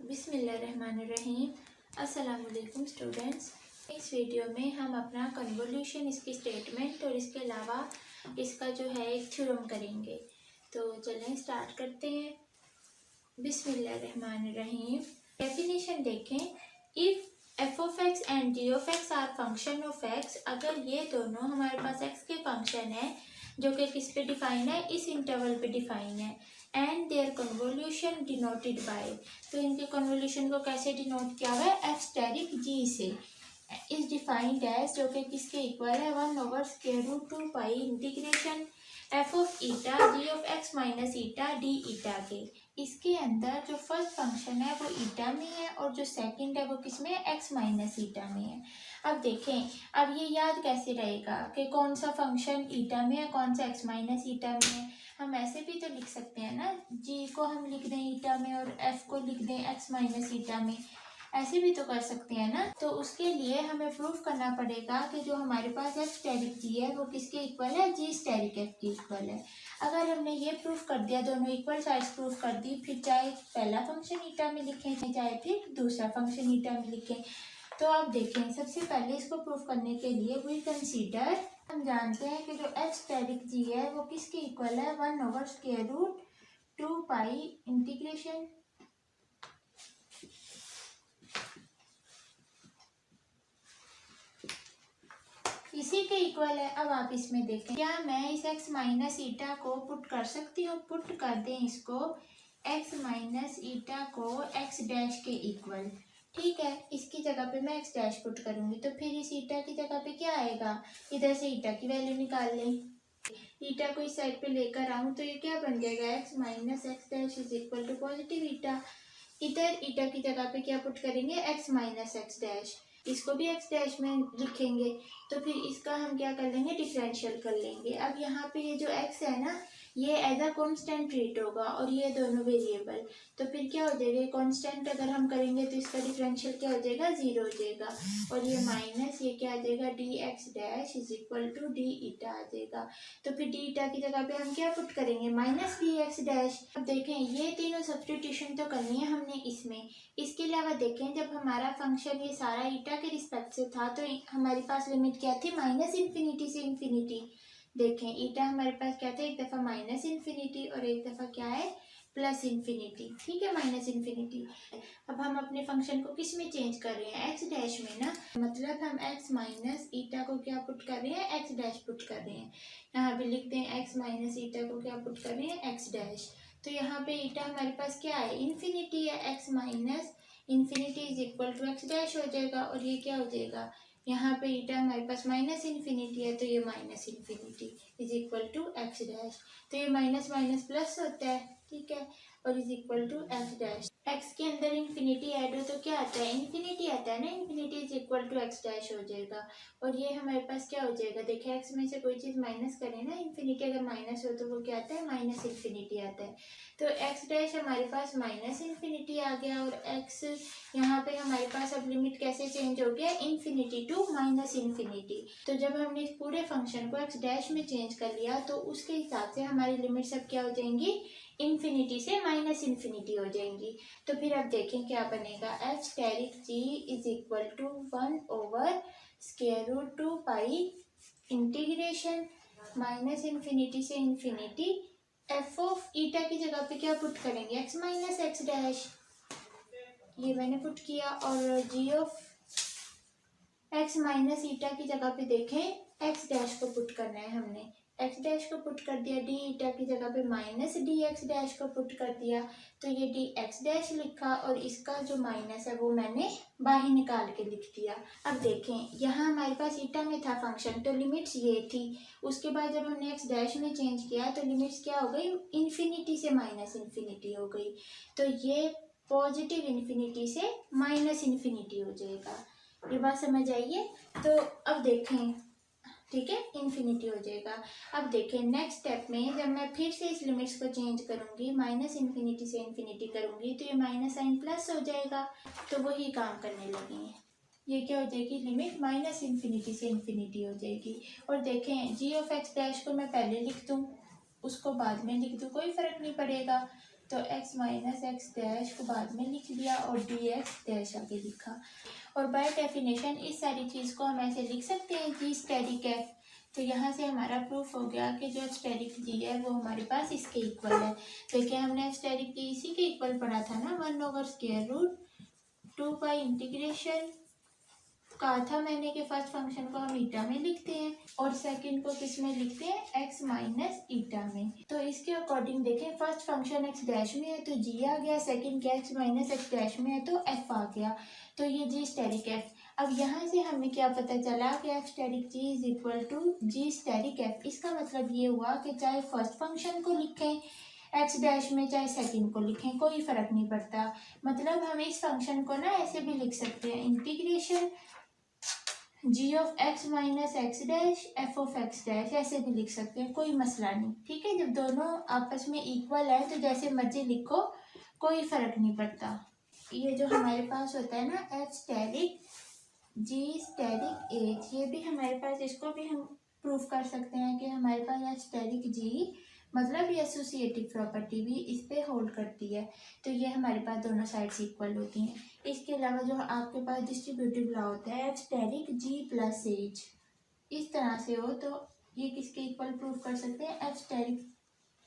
बिस्मिल्लाहिर्रहमानिर्रहीम। अस्सलाम वालेकुम स्टूडेंट्स। इस वीडियो में हम अपना कन्वोल्यूशन, इसकी स्टेटमेंट और इसके अलावा इसका जो है एक थ्योरम करेंगे। तो चलें स्टार्ट करते हैं। बिस्मिल्लाहिर्रहमानिर्रहीम। डेफिनेशन देखें। If f of x and g of x are function of x, अगर ये दोनों हमारे पास एक्स के फंक्शन है जो कि किस पे डिफाइन है, इस इंटरवल पे डिफाइन है, and their convolution denoted by, तो इनके कन्वोल्यूशन को कैसे डिनोट किया हुआ है, एफ स्टेरिक जी से, इज डिफाइंड एज, जो कि किसके इक्वल है, 1/√2 pi integration f of eta g of x minus eta d eta के। इसके अंदर जो फर्स्ट फंक्शन है वो ईटा में है और जो सेकंड है वो किस में है, एक्स माइनस ईटा में है। अब देखें, अब ये याद कैसे रहेगा कि कौन सा फंक्शन ईटा में है, कौन सा एक्स माइनस ईटा में है। हम ऐसे भी तो लिख सकते हैं ना, जी को हम लिख दें ईटा में और एफ को लिख दें एक्स माइनस ईटा में, ऐसे भी तो कर सकते हैं ना। तो उसके लिए हमें प्रूफ करना पड़ेगा कि जो हमारे पास एफ स्टेरिक जी है वो किसके इक्वल है, जी स्टेरिक एफ के इक्वल है। अगर हमने ये प्रूफ कर दिया, दोनों इक्वल साइड्स प्रूफ कर दी, फिर चाहे पहला फंक्शन ईटा में लिखें चाहे फिर दूसरा फंक्शन ईटा में लिखें। तो आप देखें, सबसे पहले इसको प्रूफ करने के लिए वी कंसीडर, हम जानते हैं कि जो एफ स्टेरिक जी है वो किसके इक्वल है, 1/√2 पाई इंटीग्रेशन इसी के इक्वल है। अब आप इसमें देखें, क्या मैं इस x माइनस ईटा को पुट कर सकती हूँ, पुट कर दें इसको x माइनस ईटा को x डैश के इक्वल, ठीक है। इसकी जगह पे मैं x डैश पुट करूंगी तो फिर इस ईटा की जगह पे क्या आएगा, इधर से ईटा की वैल्यू निकाल लें, ईटा को इस साइड पे लेकर आऊँ तो ये क्या बन जाएगा, x minus x dash is equal to positive eta. इधर ईटा की जगह पे क्या पुट करेंगे, x माइनस एक्स डैश, इसको भी x डैश में लिखेंगे तो फिर इसका हम क्या कर लेंगे, डिफरेंशियल कर लेंगे। अब यहाँ पे ये जो x है ना, ये एज अ कॉन्स्टेंट ट्रीट होगा और ये दोनों वेरिएबल, तो फिर क्या हो जाएगा, कॉन्स्टेंट अगर हम करेंगे तो इसका डिफरेंशियल क्या हो जाएगा, 0 हो जाएगा। और ये माइनस ये क्या आ जाएगा, d x dash is equal to d eta आ जाएगा। तो फिर डी ईटा की जगह पे हम क्या पुट करेंगे, माइनस डी एक्स डैश। अब देखें, ये तीनों सब्स्टिट्यूशन तो करनी है हमने इसमें। इसके अलावा देखें, जब हमारा फंक्शन ये सारा ईटा के रिस्पेक्ट से था तो हमारे पास लिमिट क्या थी, माइनस इन्फिनिटी से इन्फिनिटी। देखें, ईटा हमारे पास क्या था, एक दफ़ा माइनस इन्फिनिटी और एक दफ़ा क्या है, प्लस इन्फिनिटी, ठीक है, माइनस इन्फिनिटी। अब हम अपने फंक्शन को किस में चेंज कर रहे हैं, एक्स डैश में ना, मतलब हम एक्स माइनस ईटा को क्या पुट कर रहे हैं, एक्स डैश पुट कर रहे हैं। यहाँ पे लिखते हैं एक्स माइनस ईटा को क्या पुट कर रहे हैं, एक्स डैश। तो यहाँ पे ईटा हमारे पास क्या है, इन्फिनिटी है, x minus infinity is equal to x dash हो जाएगा। और ये क्या हो जाएगा, यहाँ पे ईटा हमारे पास माइनस इन्फिनिटी है तो ये minus infinity is equal to x dash. तो ये माइनस माइनस प्लस होता है, ठीक है, और is equal to x dash. X के अंदर इन्फिनिटी ऐड हो तो क्या आता है, इन्फिनिटी आता है ना, infinity is equal to x dash हो जाएगा। और ये हमारे पास क्या हो जाएगा, देखिए एक्स में से कोई चीज़ माइनस करें ना, इन्फिनिटी अगर माइनस हो तो वो क्या आता है, माइनस इन्फिनिटी आता है। तो एक्स डैश हमारे पास माइनस इन्फिनिटी आ गया और एक्स यहाँ पे हमारे पास अब लिमिट कैसे चेंज हो गया, इन्फिनिटी टू माइनस इन्फिनिटी। तो जब हमने इस पूरे फंक्शन को एक्स डैश में चेंज कर लिया तो उसके हिसाब से हमारी लिमिट्स अब क्या हो जाएंगी, इन्फिनिटी से माइनस इन्फिनिटी हो जाएंगी। तो फिर अब देखें क्या बनेगा, f asterisk g is equal to 1/√2 pi integration minus infinity से इन्फिनिटी एफ ऑफ ईटा की जगह पे क्या पुट करेंगे, एक्स माइनस एक्स डैश, ये मैंने पुट किया। और जी ऑफ एक्स माइनस ईटा की जगह पे देखें एक्स डैश को पुट करना है हमने, एक्स डैश को पुट कर दिया, डी ईटा की जगह पे माइनस डी एक्स डैश को पुट कर दिया तो ये डी एक्स डैश लिखा और इसका जो माइनस है वो मैंने बाहर निकाल के लिख दिया। अब देखें, यहाँ हमारे पास ईटा में था फंक्शन तो लिमिट्स ये थी, उसके बाद जब हमने एक्स डैश में चेंज किया तो लिमिट्स क्या हो गई, इन्फिनिटी से माइनस इन्फिनिटी हो गई। तो ये पॉजिटिव इन्फिनिटी से माइनस इन्फिनिटी हो जाएगा। ये बात समझ आइए। तो अब देखें, ठीक है, इन्फिनिटी हो जाएगा। अब देखें नेक्स्ट स्टेप में जब मैं फिर से इस लिमिट्स को चेंज करूंगी, माइनस इन्फिनिटी से इन्फिनिटी करूंगी तो ये माइनस साइन प्लस हो जाएगा, तो वही काम करने लगे हैं। ये क्या हो जाएगी, लिमिट माइनस इन्फिनिटी से इन्फिनिटी हो जाएगी। और देखें, जी ऑफ एक्स डैश को मैं पहले लिख दूँ उसको बाद में लिख दूँ, कोई फ़र्क नहीं पड़ेगा। तो x माइनस एक्स डैश को बाद में लिख लिया और डी एक्स डैश आगे लिखा। और बाय डेफिनेशन इस सारी चीज़ को हम ऐसे लिख सकते हैं जी स्टैटिक एफ। तो यहाँ से हमारा प्रूफ हो गया कि जो स्टैटिक जी है वो हमारे पास इसके इक्वल है। देखिए हमने स्टैटिक जी इसी के इक्वल पढ़ा था ना, 1/√2 पाई इंटीग्रेशन। कहा था मैंने कि फर्स्ट फंक्शन को हम ईटा में लिखते हैं और सेकंड को किस में लिखते हैं, एक्स माइनस ईटा में। तो इसके अकॉर्डिंग देखें, फर्स्ट फंक्शन एक्स डैश में है तो जी आ गया, सेकंड के एक्स माइनस एक्स डैश में है तो एफ आ गया। तो ये जी स्टैटिक एफ। अब यहाँ से हमें क्या पता चला कि f static g is equal to g static f. इसका मतलब ये हुआ कि चाहे फर्स्ट फंक्शन को लिखें एक्स डैश में, चाहे सेकंड को लिखें, कोई फर्क नहीं पड़ता। मतलब हम इस फंक्शन को ना ऐसे भी लिख सकते हैं, integration g of x minus x dash f of x dash, ऐसे भी लिख सकते हैं, कोई मसला नहीं। ठीक है, जब दोनों आपस में इक्वल है तो जैसे मर्जी लिखो, कोई फर्क नहीं पड़ता। ये जो हमारे पास होता है ना एफ स्टैटिक जी स्टैटिक एच, ये भी हमारे पास, इसको भी हम प्रूफ कर सकते हैं कि हमारे पास एफ स्टैटिक जी मतलब ये एसोसिएटिव प्रॉपर्टी भी इस पे होल्ड करती है। तो ये हमारे पास दोनों साइड्स इक्वल होती हैं। इसके अलावा जो आपके पास डिस्ट्रीब्यूटिव लॉ होता है एफ स्टैटिक जी प्लस एच, इस तरह से हो तो ये किसके इक्वल प्रूफ कर सकते हैं, एफ स्टैटिक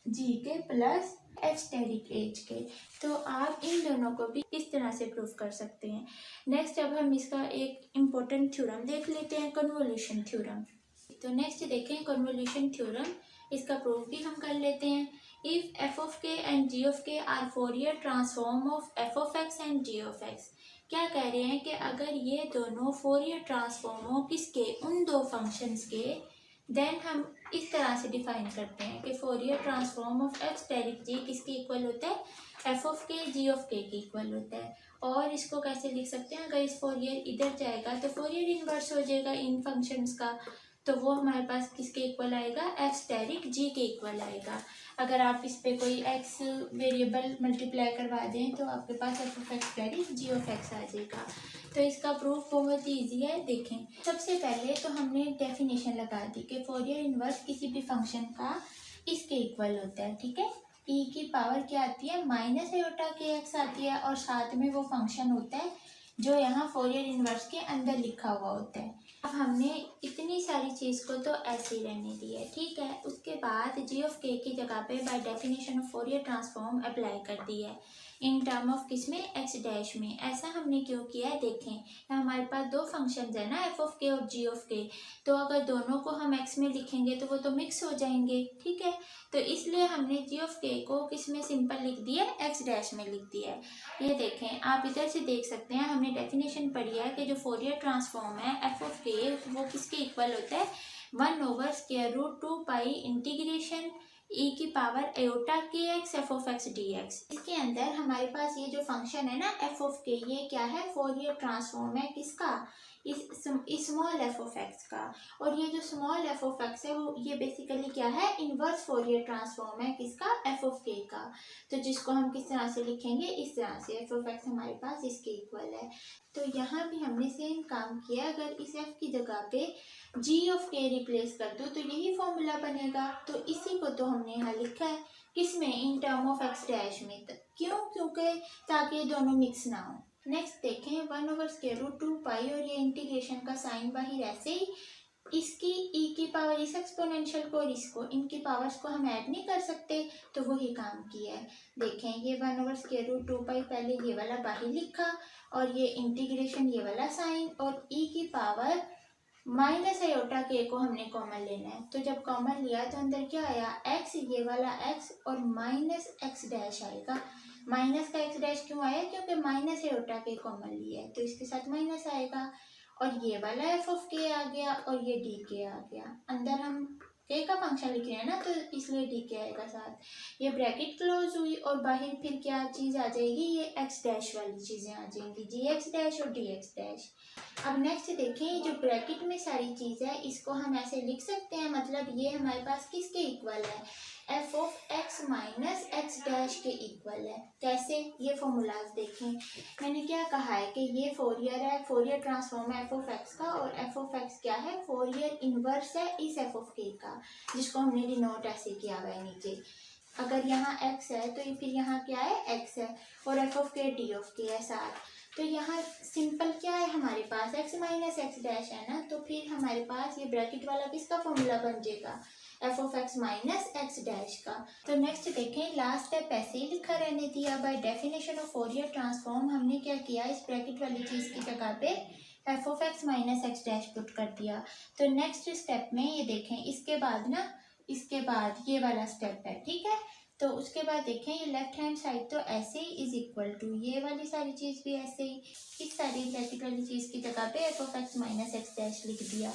जी के प्लस एफ स्टैटिक एच के। तो आप इन दोनों को भी इस तरह से प्रूफ कर सकते हैं। नेक्स्ट अब हम इसका एक इम्पोर्टेंट थ्योरम देख लेते हैं, कन्वोल्यूशन थ्योरम। तो नेक्स्ट देखें कन्वोल्यूशन थ्योरम, इसका प्रूफ भी हम कर लेते हैं। If f of k and g of k are Fourier transform of f of x and g of x, क्या कह रहे हैं कि अगर ये दोनों फोरियर ट्रांसफॉर्म हो किसके, उन दो फंक्शंस के, देन हम इस तरह से डिफाइन करते हैं कि Fourier transform of F static जी किसके इक्वल होता है, एफ ऑफ के जी ऑफ के इक्वल होता है। और इसको कैसे लिख सकते हैं, अगर इस फोरियर इधर जाएगा तो फोरियर इन्वर्स हो जाएगा इन फंक्शंस का, तो वो हमारे पास किसके इक्वल आएगा, एफ स्टैटिक जी के इक्वल आएगा। अगर आप इस पे कोई एक्स वेरिएबल मल्टीप्लाई करवा दें तो आपके पास f of x static g of x आ जाएगा। तो इसका प्रूफ बहुत ही ईजी है। देखें, सबसे पहले तो हमने डेफिनेशन लगा दी कि फोरियर इन्वर्स किसी भी फंक्शन का इसके इक्वल होता है। ठीक है, ई की पावर क्या आती है, माइनस आयोटा के एक्स आती है और साथ में वो फंक्शन होता है जो यहाँ फोरियर इन्वर्स के अंदर लिखा हुआ होता है। अब हमने इतनी सारी चीज़ को तो ऐसे ही रहने दी है। ठीक है, उसके बाद जी ऑफ के की जगह पे by definition of Fourier transform apply कर दी है इन टर्म ऑफ किस में, एक्स डैश में। ऐसा हमने क्यों किया है, देखें हमारे पास दो फंक्शंस है ना, एफ ऑफ के और जी ऑफ के, तो अगर दोनों को हम एक्स में लिखेंगे तो वो तो मिक्स हो जाएंगे। ठीक है, तो इसलिए हमने जी ऑफ के को किस में सिंपल लिख दिया, एक्स डैश में लिख दिया है। ये देखें, आप इधर से देख सकते हैं, हमने डेफिनेशन पढ़ी है कि जो फोरियर ट्रांसफॉर्म है एफ ऑफ के वो किसके इक्वल होता है, 1/√2 पाई इंटीग्रेशन ई की पावर एयोटा के x F of x D x. इसके अंदर हमारे पास ये जो फंक्शन है ना एफ ऑफ के, ये क्या है, फोरियर ट्रांसफॉर्म है किसका, इस स्मॉल एफ ऑफ एक्स का। और ये जो स्मॉल एफ ऑफ एक्स है वो ये बेसिकली क्या है, इनवर्स फोरियर ट्रांसफॉर्म है किसका, एफ ऑफ के का। तो जिसको हम किस तरह से लिखेंगे, इस तरह से, एफ ऑफ एक्स हमारे पास इसके इक्वल है। तो यहाँ भी हमने सेम काम किया, अगर इस एफ की जगह पे जी ऑफ के रिप्लेस कर दो तो यही फॉर्मूला बनेगा। तो इसी को तो हमने यहाँ लिखा है किसमें, in term of x dash में। क्यों, क्योंकि ताकि ये दोनों मिक्स ना हो। नेक्स्ट देखें, 1/√2 पाई और ये इंटीग्रेशन का साइन बाहर ऐसे ही, इसकी ई की पावर इस एक्सपोनेंशियल को और इसको, इनकी पावर्स को हम ऐड नहीं कर सकते, तो वही काम किया है। देखें, ये 1/√2 पाई पहले ये वाला बाहर लिखा और ये इंटीग्रेशन ये वाला साइन, और ई की पावर माइनस आयोटा के को हमने कॉमन लेना है। तो जब कॉमन लिया तो अंदर क्या आया, एक्स, ये वाला एक्स और माइनस एक्स डैश आएगा। माइनस का एक्स डैश क्यों आया, क्योंकि माइनस आयोटा के कॉमन लिया है तो इसके साथ माइनस आएगा। और ये वाला एफ ऑफ के आ गया और ये डी के आ गया। अंदर हम के का फंक्शन लिख रहे हैं ना, तो इसलिए डी के आएगा साथ। ये ब्रैकेट क्लोज हुई और बाहर फिर क्या चीज़ आ जाएगी, ये एक्स डैश वाली चीज़ें आ जाएंगी, जी एक्स डैश और डी एक्स डैश। अब नेक्स्ट देखें, जो ब्रैकेट में सारी चीज़ है इसको हम ऐसे लिख सकते हैं, मतलब ये हमारे पास किसके इक्वल है, F of x minus x dash के इक्वल है। कैसे, ये फॉर्मूलाज देखें। मैंने क्या कहा है कि ये फोरियर है, फोरियर ट्रांसफॉर्म है एफ ऑफ एक्स का, और एफ ऑफ एक्स क्या है, फोरियर इनवर्स है इस एफ ऑफ के का, जिसको हमने डिनोट ऐसे किया हुआ है नीचे। अगर यहाँ x है तो फिर यहाँ क्या है, x है, और f ऑफ के डी ऑफ के है साथ। तो यहाँ सिंपल क्या है हमारे पास, x माइनस एक्स डैश है ना, तो फिर हमारे पास ये ब्रैकेट वाला किसका फॉर्मूला बन जाएगा, f of x minus x dash का। तो नेक्स्ट देखें, लास्ट स्टेप ऐसे ही लिखा रहने दिया। By definition of Fourier transform हमने क्या किया, इस ब्रैकेट वाली चीज़ की जगह पे f of x minus x dash put कर दिया। तो नेक्स्ट स्टेप में ये देखें, इसके बाद ना, इसके बाद ये वाला स्टेप है, ठीक है। तो उसके बाद देखें, ये लेफ्ट हैंड साइड तो ऐसे ही इज इक्वल टू ये वाली सारी चीज़ भी ऐसे ही, इस सारी ब्रैकेट वाली चीज़ की जगह पे f of x minus x dash लिख दिया,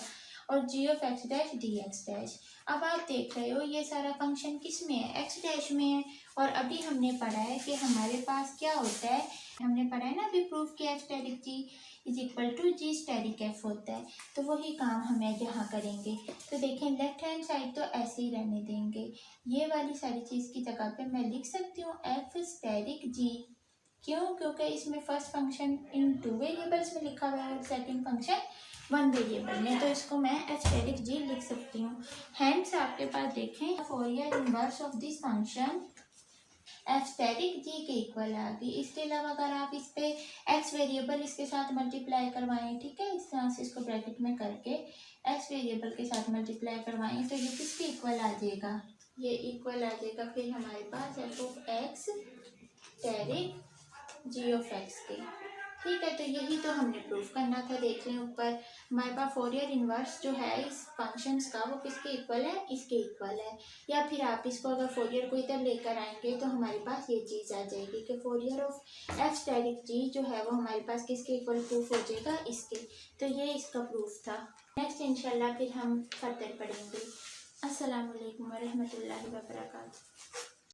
और g of x dash D x dash. अब आप देख रहे हो ये सारा फंक्शन किस में है, x डैश में है। और अभी हमने पढ़ा है कि हमारे पास क्या होता है, हमने पढ़ा है ना अभी प्रूफ किया, asterisk g is equal to g asterisk f होता है। तो वही काम हमें यहाँ करेंगे। तो देखें, लेफ्ट हैंड साइड तो ऐसे ही रहने देंगे, ये वाली सारी चीज़ की जगह पे मैं लिख सकती हूँ f स्टेरिक g। क्यों, क्योंकि इसमें फर्स्ट फंक्शन इन 2 वेरिएबल्स में लिखा हुआ है और सेकंड फंक्शन 1 वेरिएबल में, तो इसको मैं f स्टेरिक g लिख सकती हूँ। हैंड्स आपके पास देखें, Fourier inverse of this function f asterisk g के इक्वल आ गई। इसके अलावा अगर आप इस पे x वेरिएबल इसके साथ मल्टीप्लाई करवाएं, ठीक है, इस तरह से इसको ब्रैकेट में करके x वेरिएबल के साथ मल्टीप्लाई करवाएं, तो ये किसके इक्वल आ जाएगा, ये इक्वल आ जाएगा फिर हमारे पास f of x asterisk g of x के, ठीक है। तो यही तो हमने प्रूफ करना था। देख लें ऊपर हमारे पास फोरियर इनवर्स जो है इस फंक्शंस का वो किसके इक्वल है, इसके इक्वल है। या फिर आप इसको अगर फोरियर को इधर लेकर आएंगे तो हमारे पास ये चीज़ आ जाएगी कि Fourier of f asterisk g जो है वो हमारे पास किसके इक्वल प्रूफ हो जाएगा, इसके। तो ये इसका प्रूफ था। नेक्स्ट इंशाल्लाह फिर हम फर्दर पढ़ेंगे। अस्सलाम वालेकुम व रहमतुल्लाहि व बरकातहू।